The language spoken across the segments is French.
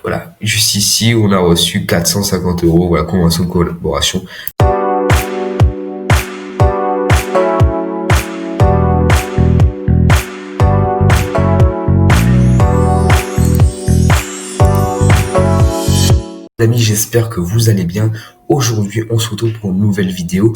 voilà, juste ici, on a reçu 450 €, voilà, convention de collaboration. Amis, j'espère que vous allez bien. Aujourd'hui, on se retrouve pour une nouvelle vidéo.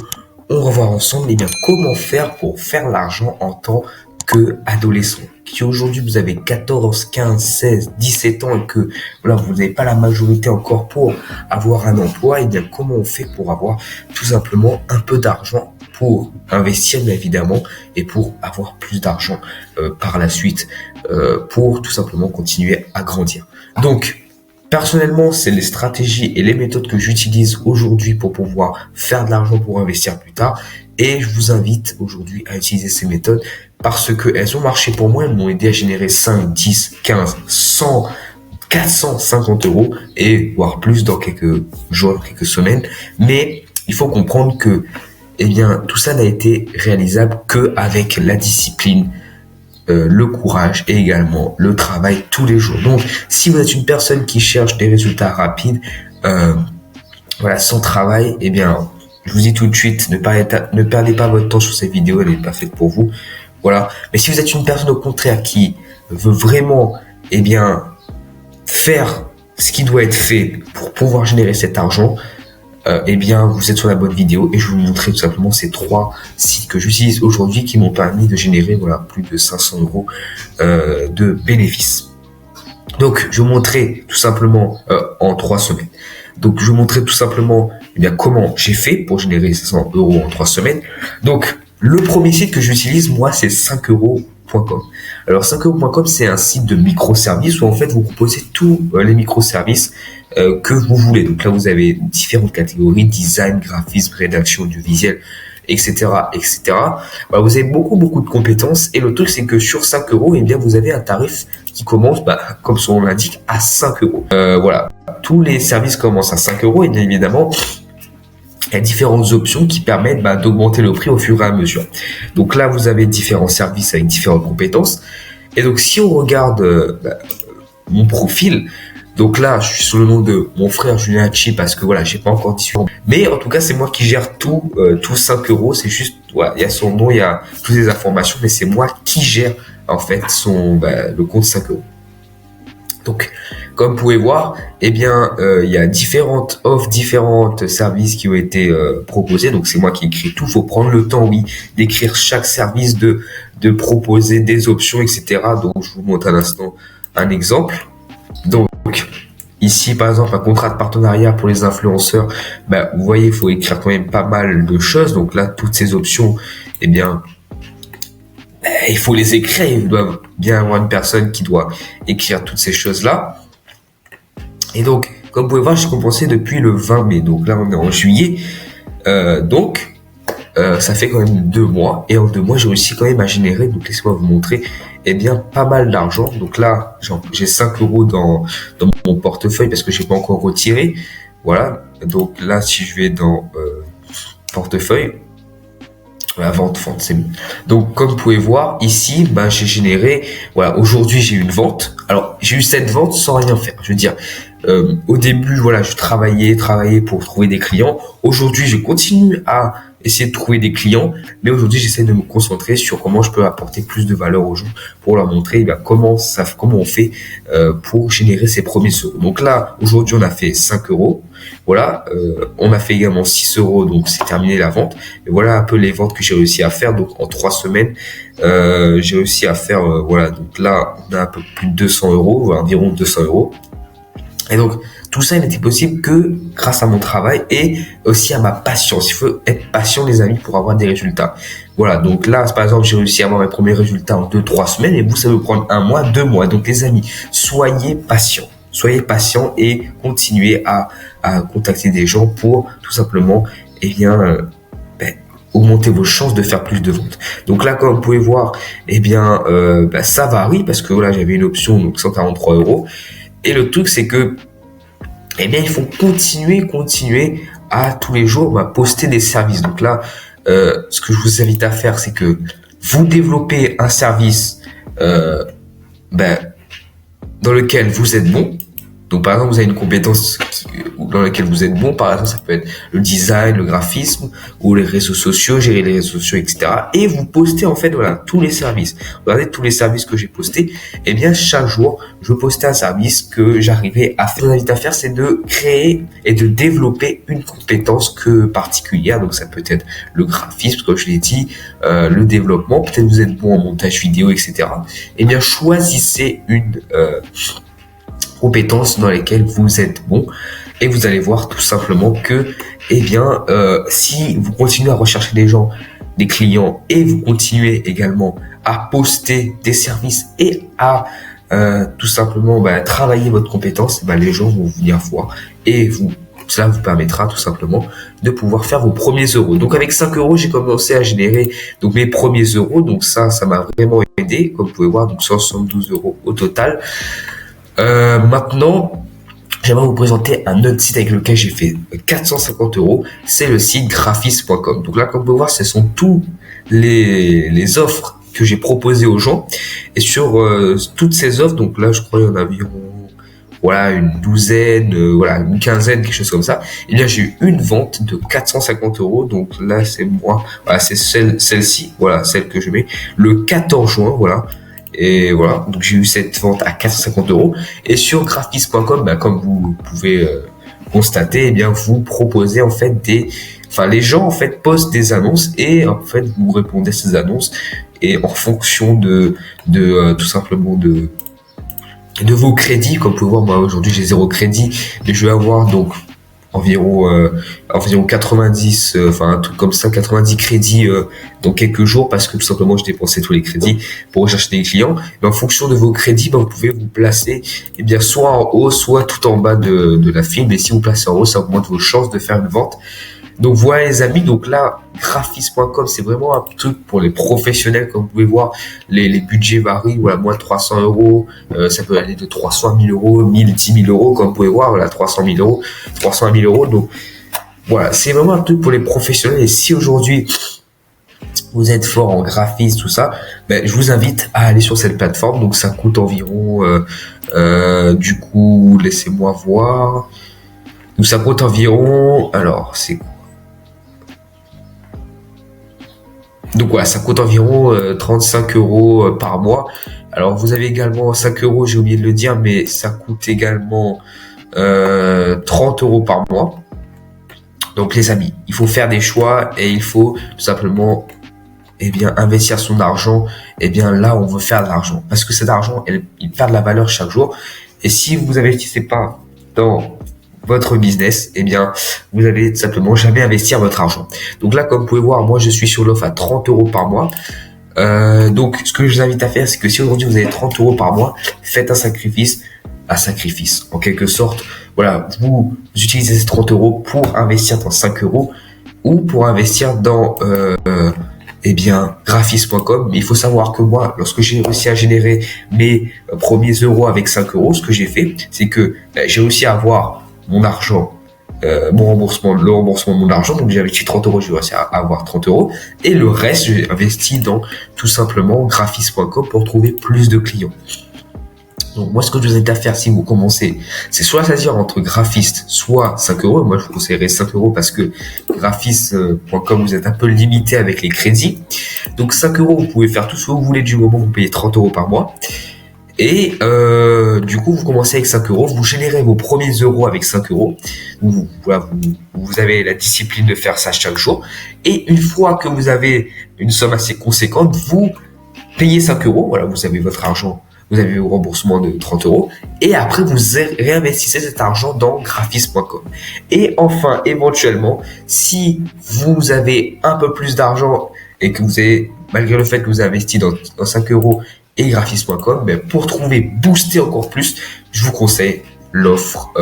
On va voir ensemble comment faire pour faire l'argent en tant qu'adolescent. Si aujourd'hui vous avez 14, 15, 16, 17 ans et que voilà, vous n'avez pas la majorité encore pour avoir un emploi, et bien comment on fait pour avoir tout simplement un peu d'argent pour investir bien évidemment et pour avoir plus d'argent par la suite pour tout simplement continuer à grandir. Donc personnellement, c'est les stratégies et les méthodes que j'utilise aujourd'hui pour pouvoir faire de l'argent pour investir plus tard. Et je vous invite aujourd'hui à utiliser ces méthodes parce qu'elles ont marché pour moi. Elles m'ont aidé à générer 5, 10, 15, 100, 450 € et voire plus dans quelques jours, quelques semaines. Mais il faut comprendre que tout ça n'a été réalisable qu'avec la discipline, le courage et également le travail tous les jours. Donc, si vous êtes une personne qui cherche des résultats rapides, sans travail, je vous dis tout de suite, ne perdez pas votre temps sur cette vidéo, elle n'est pas faite pour vous. Voilà. Mais si vous êtes une personne au contraire qui veut vraiment, faire ce qui doit être fait pour pouvoir générer cet argent, vous êtes sur la bonne vidéo et je vais vous montrer tout simplement ces 3 sites que j'utilise aujourd'hui qui m'ont permis de générer plus de 500 € de bénéfices. Donc je vais vous montrer tout simplement en 3 semaines. Donc je vais vous montrer tout simplement comment j'ai fait pour générer 500 € en 3 semaines. Donc le premier site que j'utilise moi c'est 5euros.com. Alors 5euros.com c'est un site de microservices où en fait vous proposez tous les microservices que vous voulez. Donc là vous avez différentes catégories: design, graphisme, rédaction audiovisuelle, etc., etc. Voilà, vous avez beaucoup de compétences et le truc c'est que sur 5 €, vous avez un tarif qui commence, comme son nom l'indique, à 5 €. Voilà, tous les services commencent à 5 € et bien évidemment il y a différentes options qui permettent d'augmenter le prix au fur et à mesure. Donc là vous avez différents services avec différentes compétences. Et donc si on regarde mon profil, donc là je suis sous le nom de mon frère Julien Chi parce que voilà, j'ai pas encore discuté. Mais en tout cas c'est moi qui gère tous 5 €. C'est juste, voilà, il y a son nom, il y a toutes les informations, mais c'est moi qui gère en fait le compte 5 €. Donc, comme vous pouvez voir, il y a différentes offres, différents services qui ont été proposés. Donc, c'est moi qui écris tout. Il faut prendre le temps, oui, d'écrire chaque service, de proposer des options, etc. Donc, je vous montre à l'instant un exemple. Donc, ici, par exemple, un contrat de partenariat pour les influenceurs. Vous voyez, il faut écrire quand même pas mal de choses. Donc là, toutes ces options, il faut les écrire. Il doit bien avoir une personne qui doit écrire toutes ces choses-là. Et donc, comme vous pouvez voir, j'ai commencé depuis le 20 mai. Donc là, on est en juillet. Ça fait quand même 2 mois. Et en 2 mois, j'ai réussi quand même à générer, donc laissez-moi vous montrer, pas mal d'argent. Donc là, j'ai 5 € dans mon portefeuille parce que j'ai pas encore retiré. Voilà. Donc là, si je vais dans portefeuille, la vente, c'est mieux. Donc, comme vous pouvez voir ici, j'ai généré, voilà, aujourd'hui, j'ai eu une vente. Alors, j'ai eu cette vente sans rien faire. Je veux dire, au début, voilà, je travaillais pour trouver des clients. Aujourd'hui, je continue à essayer de trouver des clients, mais aujourd'hui, j'essaie de me concentrer sur comment je peux apporter plus de valeur aux gens pour leur montrer comment on fait pour générer ces premiers euros. Donc là, aujourd'hui, on a fait 5 €. Voilà, on a fait également 6 €, donc c'est terminé la vente. Et voilà un peu les ventes que j'ai réussi à faire. Donc en 3 semaines, j'ai réussi à faire, donc là, on a un peu plus de 200 €, environ 200 €. Et donc, tout ça n'était possible que grâce à mon travail et aussi à ma patience. Il faut être patient, les amis, pour avoir des résultats. Voilà, donc là, par exemple, j'ai réussi à avoir mes premiers résultats en 2-3 semaines et vous, ça peut prendre 1 mois, 2 mois. Donc, les amis, soyez patients. Soyez patients et continuez à contacter des gens pour tout simplement, augmenter vos chances de faire plus de ventes. Donc là, comme vous pouvez voir, ça varie parce que voilà, j'avais une option, donc 143 €. Et le truc, c'est que, il faut continuer à tous les jours, poster des services. Donc là, ce que je vous invite à faire, c'est que vous développez un service, dans lequel vous êtes bon. Donc, par exemple, vous avez une compétence dans laquelle vous êtes bon. Par exemple, ça peut être le design, le graphisme ou les réseaux sociaux, gérer les réseaux sociaux, etc. Et vous postez, en fait, voilà, tous les services. Regardez tous les services que j'ai postés. Eh bien, chaque jour, je postais un service que j'arrivais à faire. Ce que je vous invite à faire, c'est de créer et de développer une compétence particulière. Donc, ça peut être le graphisme, comme je l'ai dit, le développement. Peut-être vous êtes bon en montage vidéo, etc. Eh bien, choisissez une compétences dans lesquelles vous êtes bon et vous allez voir tout simplement que si vous continuez à rechercher des clients et vous continuez également à poster des services et à tout simplement travailler votre compétence, les gens vont venir voir et cela vous permettra tout simplement de pouvoir faire vos premiers euros. Donc avec 5 euros, j'ai commencé à générer donc mes premiers euros. Donc ça m'a vraiment aidé. Comme vous pouvez voir, donc 172 euros au total. Maintenant, j'aimerais vous présenter un autre site avec lequel j'ai fait 450 euros. C'est le site graphis.com. Donc là, comme vous pouvez voir, ce sont tous les offres que j'ai proposées aux gens. Et sur toutes ces offres, donc là, je crois qu'il y en a environ une douzaine, une quinzaine, quelque chose comme ça. Et bien, j'ai eu une vente de 450 euros. Donc là, c'est moi. Voilà, c'est celle-ci. Voilà, celle que je mets le 14 juin. Voilà. Et voilà, donc j'ai eu cette vente à 450 euros. Et sur graphis.com, comme vous pouvez constater, vous proposez en fait les gens en fait postent des annonces et en fait vous répondez à ces annonces et en fonction de tout simplement de vos crédits. Comme vous pouvez voir, moi aujourd'hui j'ai 0 crédit, mais je vais avoir donc environ 90, un truc comme ça, 90 crédits dans quelques jours parce que tout simplement je dépensais tous les crédits pour rechercher des clients. Mais en fonction de vos crédits, vous pouvez vous placer soit en haut, soit tout en bas de la file. Mais si vous placez en haut, ça augmente vos chances de faire une vente. Donc voilà les amis, donc là graphis.com c'est vraiment un truc pour les professionnels. Comme vous pouvez voir, les budgets varient, moins de 300 euros, ça peut aller de 300 à 1000 euros, 1000, 10 000 euros, comme vous pouvez voir, 300 000 euros, 300 à 1000 euros. Donc voilà, c'est vraiment un truc pour les professionnels. Et si aujourd'hui vous êtes fort en graphisme, tout ça, je vous invite à aller sur cette plateforme. Donc ça coûte environ, du coup, laissez-moi voir. Donc ça coûte environ, ça coûte environ 35 euros par mois. Alors vous avez également 5 euros, j'ai oublié de le dire, mais ça coûte également 30 euros par mois. Donc les amis, il faut faire des choix et il faut tout simplement investir son argent. Là on veut faire de l'argent parce que cet argent il perd de la valeur chaque jour. Et si vous investissez pas dans votre business, vous allez tout simplement jamais investir votre argent. Donc là, comme vous pouvez voir, moi je suis sur l'offre à 30 euros par mois. Donc ce que je vous invite à faire, c'est que si aujourd'hui vous avez 30 euros par mois, faites un sacrifice. En quelque sorte, vous utilisez ces 30 euros pour investir dans 5 euros ou pour investir dans graphis.com. Mais il faut savoir que moi, lorsque j'ai réussi à générer mes premiers euros avec 5 euros, ce que j'ai fait, c'est que j'ai réussi à avoir mon argent, le remboursement de mon argent. Donc j'ai investi 30 euros, j'ai réussi à avoir 30 euros. Et le reste, j'ai investi dans tout simplement graphis.com pour trouver plus de clients. Donc moi, ce que je vous invite à faire si vous commencez, c'est soit choisir entre graphiste, soit 5 euros. Moi, je vous conseillerais 5 euros parce que graphis.com, vous êtes un peu limité avec les crédits. Donc 5 euros, vous pouvez faire tout ce que vous voulez du moment où vous payez 30 euros par mois. Et du coup, vous commencez avec 5 euros, vous générez vos premiers euros avec 5 euros. Vous avez la discipline de faire ça chaque jour. Et une fois que vous avez une somme assez conséquente, vous payez 5 euros. Voilà, vous avez votre argent, vous avez vos remboursements de 30 euros. Et après, vous réinvestissez cet argent dans graphis.com. Et enfin, éventuellement, si vous avez un peu plus d'argent et que vous avez, malgré le fait que vous avez investi dans 5 euros, et graphis.com, pour booster encore plus, je vous conseille l'offre,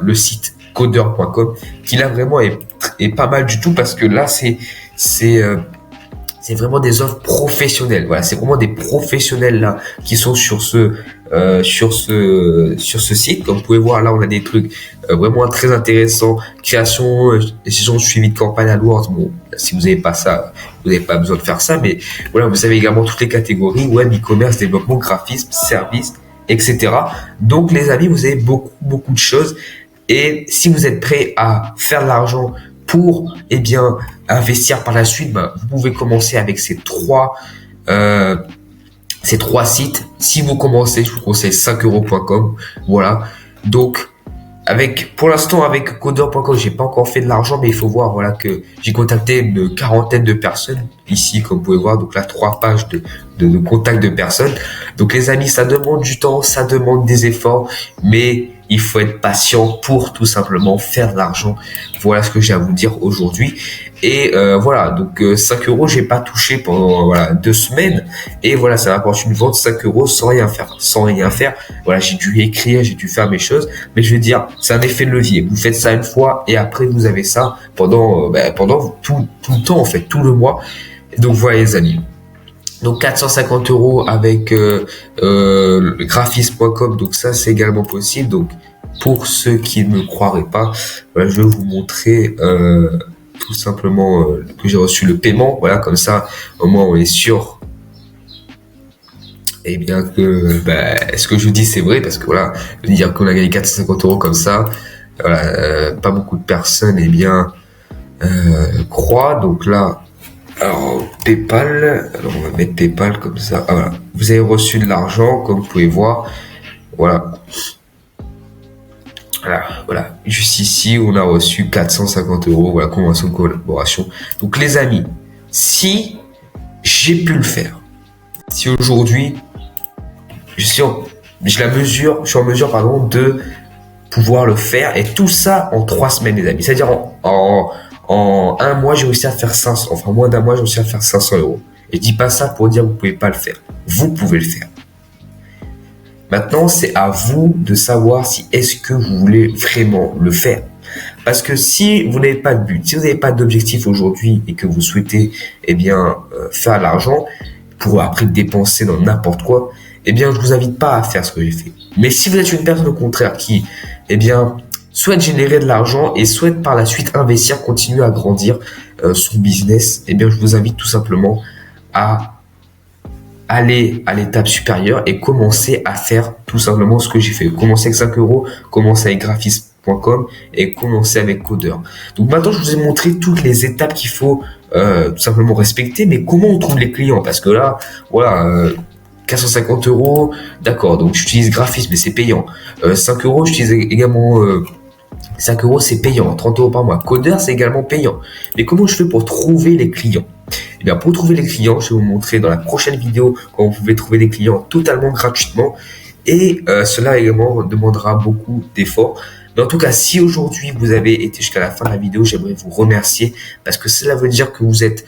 le site codeur.com, qui là vraiment est pas mal du tout parce que là c'est vraiment des offres professionnelles. Voilà, c'est vraiment des professionnels là qui sont sur ce site. Comme vous pouvez voir, là on a des trucs vraiment très intéressants. Création, décision, suivi de campagne AdWords. Bon, si vous n'avez pas ça, vous n'avez pas besoin de faire ça. Mais voilà, vous avez également toutes les catégories web, e-commerce, développement, graphisme, service etc. Donc les amis, vous avez beaucoup de choses. Et si vous êtes prêt à faire de l'argent pour investir par la suite, vous pouvez commencer avec ces trois sites. Si vous commencez, je vous conseille 5euros.com. Voilà. Donc pour l'instant, avec Codeur.com, j'ai pas encore fait de l'argent, mais il faut voir, voilà, que j'ai contacté une quarantaine de personnes ici, comme vous pouvez voir. Donc là, 3 pages de contact de personnes. Donc les amis, ça demande du temps, ça demande des efforts, mais il faut être patient pour tout simplement faire de l'argent. Voilà ce que j'ai à vous dire aujourd'hui. Et voilà, donc 5 euros, j'ai pas touché pendant 2 semaines. Et voilà, ça m'apporte une vente 5 euros sans rien faire. Voilà, j'ai dû écrire, j'ai dû faire mes choses. Mais je veux dire, c'est un effet de levier. Vous faites ça une fois et après vous avez ça pendant tout le temps, en fait, tout le mois. Et donc voilà les amis. Donc 450 euros avec graphisme.com, donc ça c'est également possible. Donc pour ceux qui ne me croiraient pas, voilà, je vais vous montrer tout simplement que j'ai reçu le paiement. Voilà, comme ça au moins on est sûr. Et bien que ce que je dis c'est vrai, parce que voilà, dire qu'on a gagné 450 euros comme ça, voilà, pas beaucoup de personnes croient. Donc là, alors PayPal, alors on va mettre PayPal comme ça. Ah, voilà, vous avez reçu de l'argent comme vous pouvez voir. Voilà, juste ici on a reçu 450 euros. Voilà, convention de collaboration. Donc les amis, si j'ai pu le faire, si aujourd'hui je suis en mesure de pouvoir le faire, et tout ça en 3 semaines les amis, c'est-à-dire en un mois, j'ai réussi à faire 500, enfin moins d'un mois, j'ai réussi à faire 500 euros. Et je dis pas ça pour dire que vous pouvez pas le faire. Vous pouvez le faire. Maintenant, c'est à vous de savoir si est-ce que vous voulez vraiment le faire. Parce que si vous n'avez pas de but, si vous n'avez pas d'objectif aujourd'hui et que vous souhaitez, faire de l'argent pour après dépenser dans n'importe quoi, je vous invite pas à faire ce que j'ai fait. Mais si vous êtes une personne au contraire qui, souhaite générer de l'argent et souhaite par la suite investir, continuer à grandir son business, je vous invite tout simplement à aller à l'étape supérieure et commencer à faire tout simplement ce que j'ai fait. Commencer avec 5 euros, commencer avec graphisme.com et commencer avec Codeur. Donc maintenant, je vous ai montré toutes les étapes qu'il faut tout simplement respecter, mais comment on trouve les clients? Parce que là, voilà... 450 euros, d'accord, donc j'utilise graphisme, mais c'est payant. 5 euros, j'utilise également 5 euros, c'est payant. 30 euros par mois. Codeur, c'est également payant. Mais comment je fais pour trouver les clients? Pour trouver les clients, je vais vous montrer dans la prochaine vidéo comment vous pouvez trouver des clients totalement gratuitement. Et cela également demandera beaucoup d'efforts. Mais en tout cas, si aujourd'hui vous avez été jusqu'à la fin de la vidéo, j'aimerais vous remercier parce que cela veut dire que vous êtes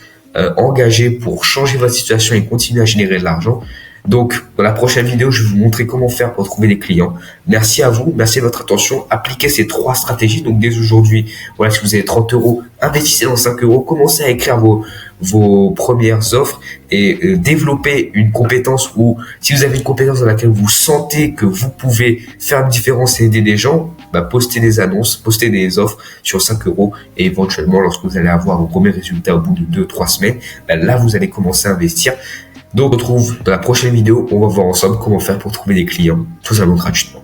engagé pour changer votre situation et continuer à générer de l'argent. Donc, dans la prochaine vidéo, je vais vous montrer comment faire pour trouver des clients. Merci à vous, merci de votre attention. Appliquez ces 3 stratégies. Donc, dès aujourd'hui, voilà, si vous avez 30 euros, investissez dans 5 euros, commencez à écrire vos premières offres et développez une compétence où, si vous avez une compétence dans laquelle vous sentez que vous pouvez faire une différence et aider des gens, postez des annonces, postez des offres sur 5 euros et éventuellement, lorsque vous allez avoir vos premiers résultats au bout de 2-3 semaines, là, vous allez commencer à investir. Donc, on se retrouve dans la prochaine vidéo. On va voir ensemble comment faire pour trouver des clients, tout simplement gratuitement.